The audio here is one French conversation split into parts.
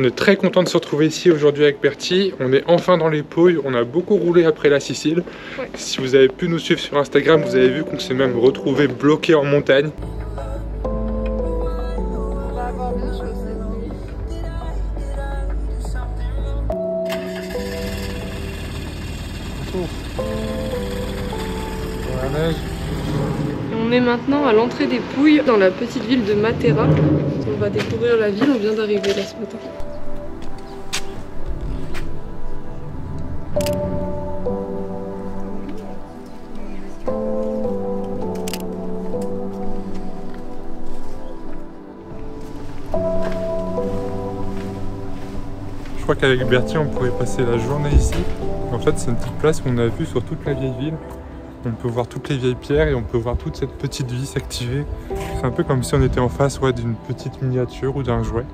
On est très content de se retrouver ici aujourd'hui avec Bertie. On est enfin dans les Pouilles. On a beaucoup roulé après la Sicile. Ouais. Si vous avez pu nous suivre sur Instagram, vous avez vu qu'on s'est même retrouvé bloqué en montagne. On va avoir bien chaud cette nuit. La neige. On est maintenant à l'entrée des Pouilles, dans la petite ville de Matera. On va découvrir la ville, on vient d'arriver là ce matin. Je crois qu'avec Bertie on pourrait passer la journée ici. En fait c'est une petite place qu'on a vue sur toute la vieille ville. On peut voir toutes les vieilles pierres et on peut voir toute cette petite vie s'activer. C'est un peu comme si on était en face d'une petite miniature ou d'un jouet.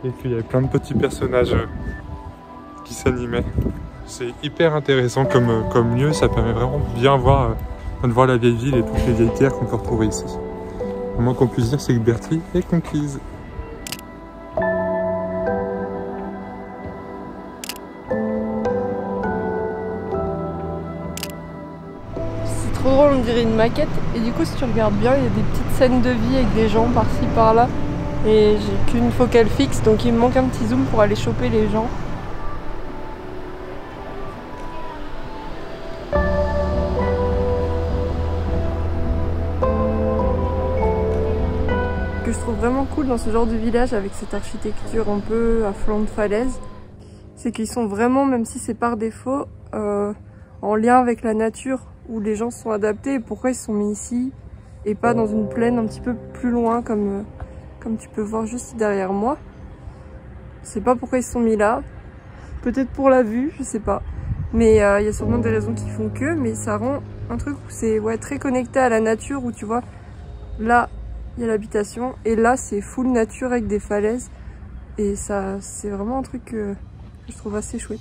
Et qu'il y avait plein de petits personnages qui s'animaient. C'est hyper intéressant comme lieu, ça permet vraiment de bien voir, de voir la vieille ville et toutes les vieilles pierres qu'on peut retrouver ici. Le moins qu'on puisse dire c'est que Bertie est conquise. C'est trop drôle, on dirait une maquette. Et du coup si tu regardes bien, il y a des petites scènes de vie avec des gens par-ci par-là. Et j'ai qu'une focale fixe, donc il me manque un petit zoom pour aller choper les gens. Ce que je trouve vraiment cool dans ce genre de village avec cette architecture un peu à flanc de falaise, c'est qu'ils sont vraiment, même si c'est par défaut, en lien avec la nature, où les gens se sont adaptés et pourquoi ils se sont mis ici et pas dans une plaine un petit peu plus loin comme tu peux voir juste derrière moi. Je sais pas pourquoi ils se sont mis là. Peut-être pour la vue, je sais pas. Mais il y a sûrement des raisons qui font que, mais ça rend un truc où c'est très connecté à la nature, où tu vois, là il y a l'habitation et là c'est full nature avec des falaises. Et ça, c'est vraiment un truc que je trouve assez chouette.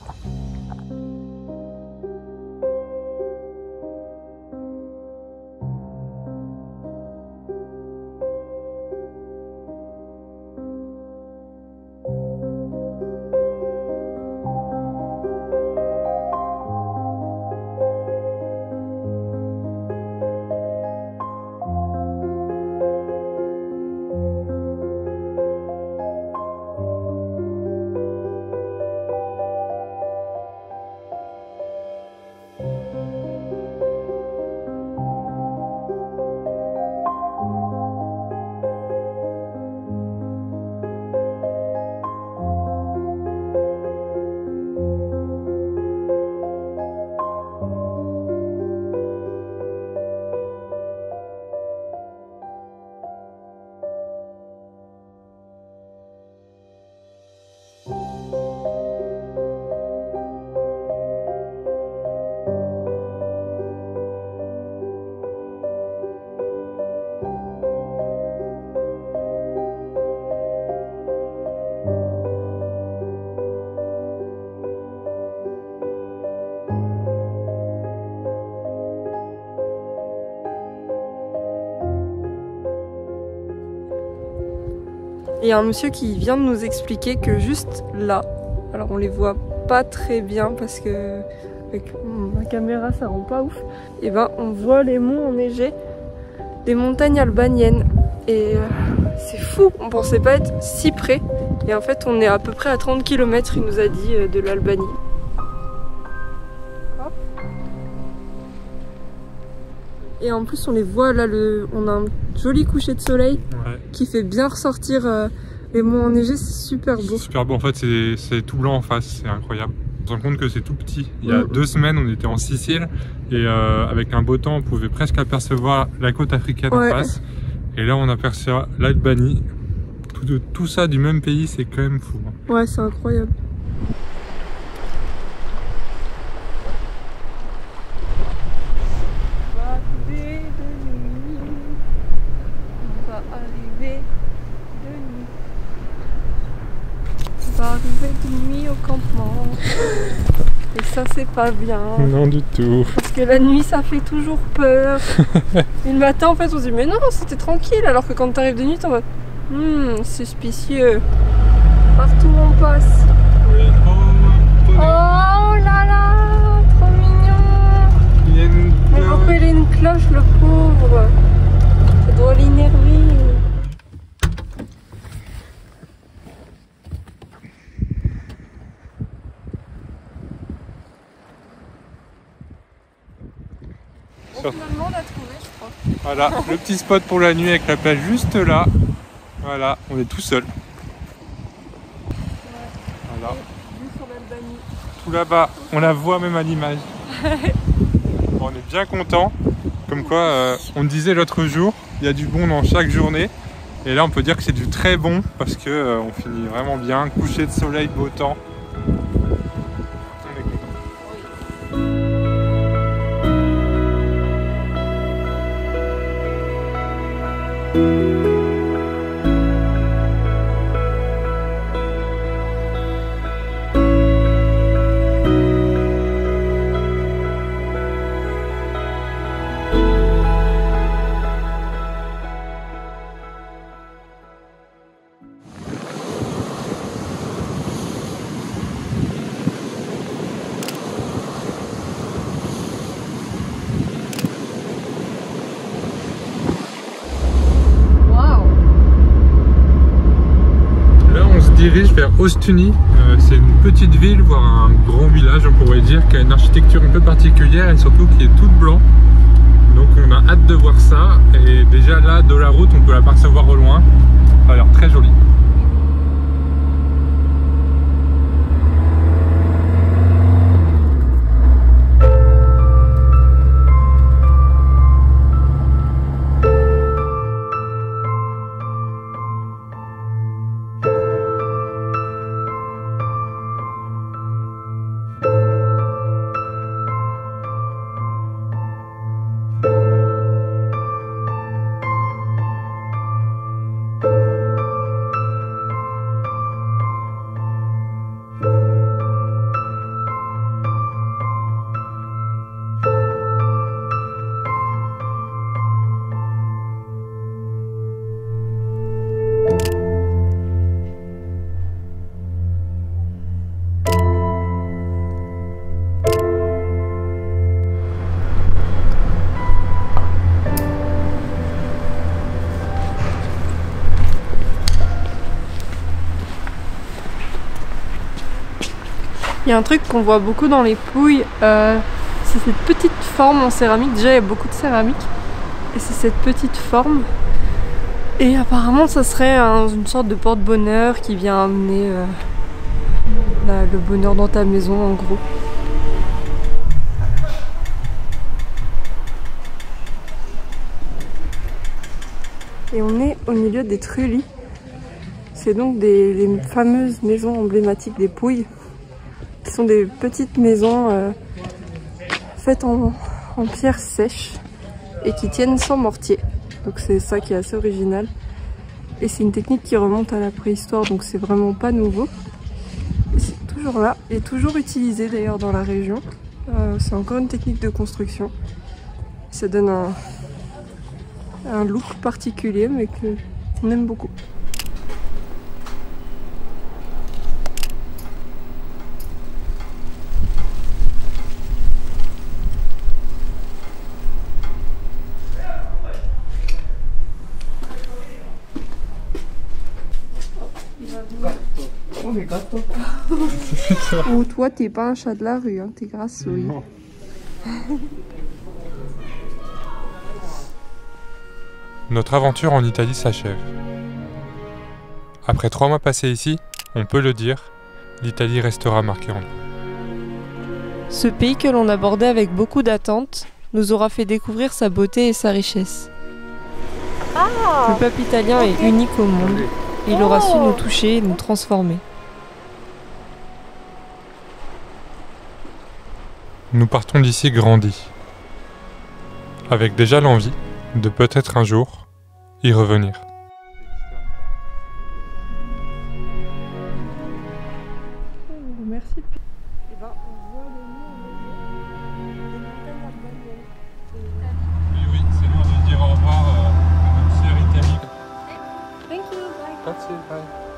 Il y a un monsieur qui vient de nous expliquer que juste là, alors on les voit pas très bien parce que avec ma caméra ça rend pas ouf, et ben on voit les monts enneigés des montagnes albaniennes et c'est fou, on pensait pas être si près et en fait on est à peu près à 30 km, il nous a dit, de l'Albanie. Et en plus on les voit là, on a un joli coucher de soleil qui fait bien ressortir les monts enneigés, c'est super beau. Super beau, en fait c'est tout blanc en face, c'est incroyable. On se rend compte que c'est tout petit. Il y a 2 semaines on était en Sicile et avec un beau temps on pouvait presque apercevoir la côte africaine en face. Et là on aperçoit l'Albanie. Tout ça du même pays, c'est quand même fou. Ouais, c'est incroyable. On va arriver de nuit au campement. Et ça c'est pas bien. Non du tout. Parce que la nuit ça fait toujours peur. Et le matin en fait on se dit mais non c'était tranquille, alors que quand t'arrives de nuit t'es en mode suspicieux. Partout où on passe. Oh là là, trop mignon. Il y a une... Mais pourquoi il a une cloche le pauvre? Ça doit l'énerver. Finalement on a trouvé je crois. Voilà, le petit spot pour la nuit avec la plage juste là. Voilà, on est tout seul. Voilà. Vue sur l'Albanie. Tout là-bas, on la voit même à l'image. Bon, on est bien content. Comme quoi, on disait l'autre jour, il y a du bon dans chaque journée. Et là, on peut dire que c'est du très bon parce que on finit vraiment bien. Coucher de soleil, beau temps. On est content. Dirige vers Ostuni, c'est une petite ville, voire un grand village on pourrait dire, qui a une architecture un peu particulière et surtout qui est toute blanc. Donc on a hâte de voir ça, et déjà là de la route on peut l'apercevoir au loin, ça a l'air très joli. Il y a un truc qu'on voit beaucoup dans les Pouilles, c'est cette petite forme en céramique. Déjà il y a beaucoup de céramique et c'est cette petite forme. Et apparemment ça serait une sorte de porte-bonheur qui vient amener le bonheur dans ta maison en gros. Et on est au milieu des Trulli. C'est donc les fameuses maisons emblématiques des Pouilles. Ce sont des petites maisons faites en pierre sèche et qui tiennent sans mortier. Donc c'est ça qui est assez original. Et c'est une technique qui remonte à la préhistoire, donc c'est vraiment pas nouveau. Et c'est toujours là et toujours utilisé d'ailleurs dans la région. C'est encore une technique de construction. Ça donne un look particulier mais qu'on aime beaucoup. Oh, toi, t'es pas un chat de la rue, hein, t'es grassouille. Notre aventure en Italie s'achève. Après 3 mois passés ici, on peut le dire, l'Italie restera marquée en nous. Ce pays que l'on abordait avec beaucoup d'attente nous aura fait découvrir sa beauté et sa richesse. Le peuple italien est unique au monde. Il aura su nous toucher et nous transformer. Nous partons d'ici grandis, avec déjà l'envie de peut-être un jour y revenir. Merci. Et ben, on voit le monde. quartier, bye.